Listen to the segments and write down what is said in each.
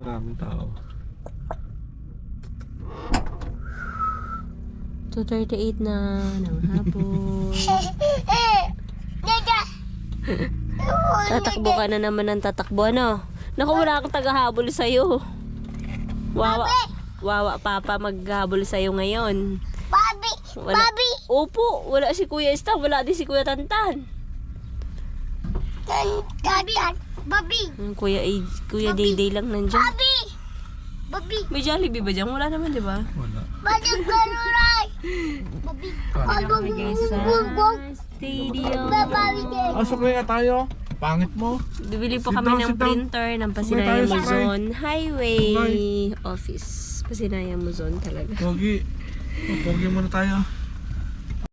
Maraming tao. 2:38 na ng hapon. Tatakbo ka na naman ng tatakbo, ano? Naku, wala kang tagahabol sa'yo. Wawa papa maghabol sa'yo ngayon. Bobby! Wala. Bobby! Opo, wala si Kuya Star, wala din si Kuya Tantan. Tantan! Bobby! Kuya Dayday lang nandyan. Bobby! Bobby! May Jollibee ba dyan? Wala naman, di ba? Wala. Balik ka nuray! Bobby! Kami guys sa stadium. Asok na tayo. Pangit mo. Bibili po Sit kami down, ng sit down. printer ng Sakay Pasinaya tayo, sakay. Luzon Highway Office. Pasinaya Luzon talaga. Pogi. Pogi muna tayo.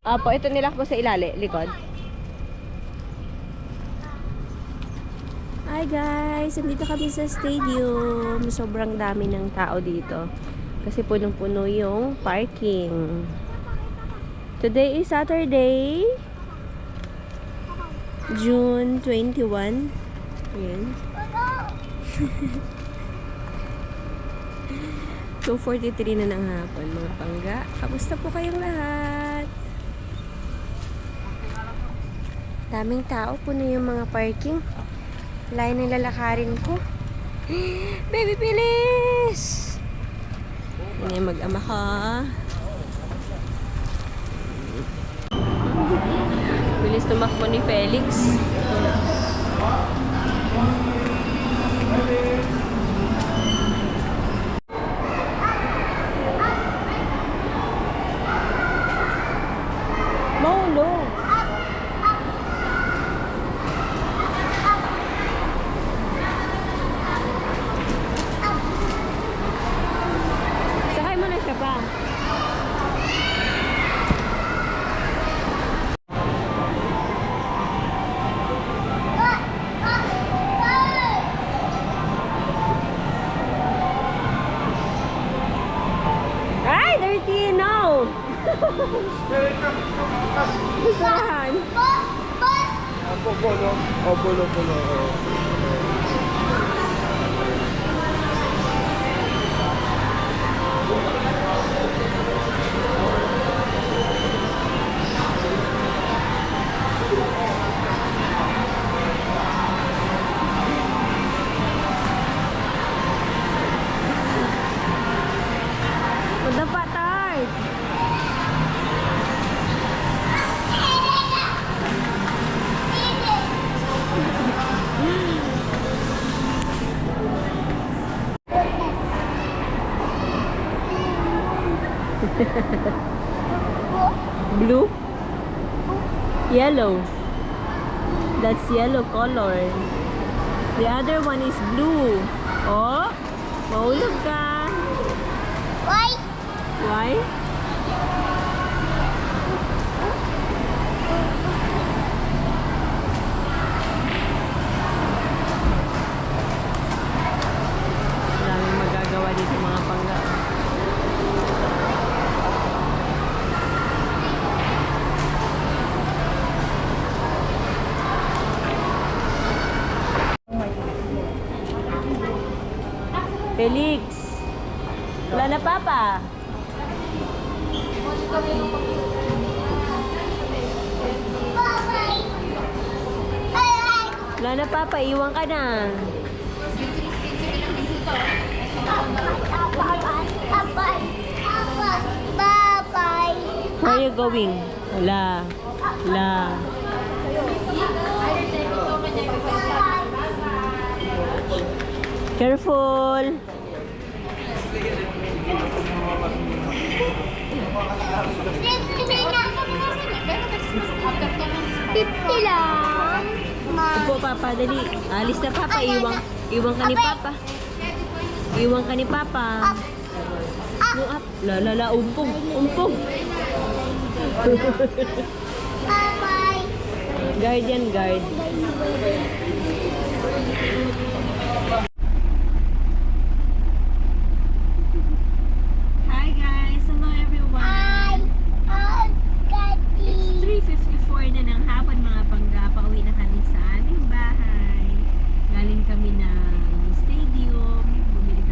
Apo, ito nilak mo sa likod. Hi guys! Nandito kami sa stadium. Sobrang dami ng tao dito. Kasi punong-puno yung parking. Today is Saturday, June 21. Ayan. 2:43 na ng hapon, mga pangga. Kamusta po kayong lahat? Daming tao, puno yung mga parking. Layo ng lalakarin ko. Baby, bilis! Yan yung mag-ama ka. Bilis tumakbo ni Felix. Mahulog. Sakay mo na siya pa. Ay, dirty, no! Gustahan. Bolo. Bolo. Madapa, Tart. Blue? Yellow. That's yellow color. The other one is blue. Oh, mahulog ka. Why? Why? Maraming magagawa dito mga pangga. Felix! Wala na papa! Wala na papa, iwan ka na. Where are you going? Wala. Wala. Careful! Fifty lang. Upo papa, dali. Alis na papa, iwan ka ni papa. Iwan ka ni papa. No, up. La, umpong. Bye-bye. Guard yan, guard. Hi guys! Hello everyone! It's 3:54 na ng hapon mga pangga. Pauwi na kami sa aming bahay. Galing kami ng stadium. Bumili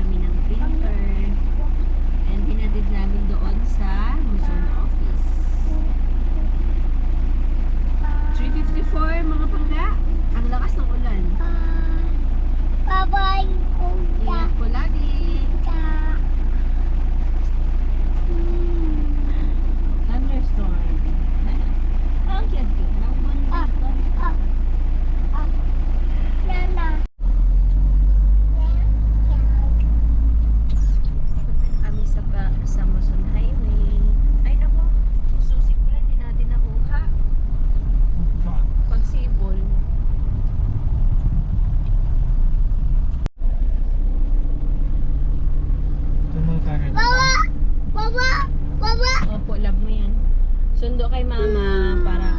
Sundo kay mama para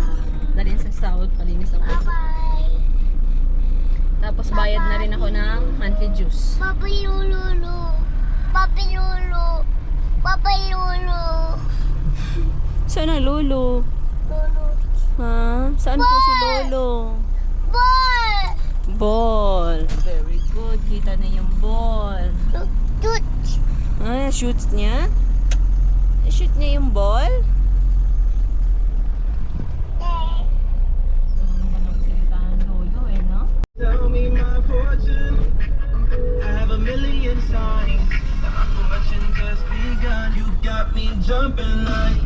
dalhin sa south, palinis ang ulo. Bye. Tapos bayad na rin ako ng monthly juice. Papa Lulu. Papa Lulu. Papa Lulu. Saan na Lolo? Lulu. Ha? Saan po si Lolo? Ball. Ball. Very good. Kita na yung ball. Tut. Ah, shoot niya? Shoot niya yung ball? Tell me my fortune. I have a million signs that my fortune just begun. You got me jumping like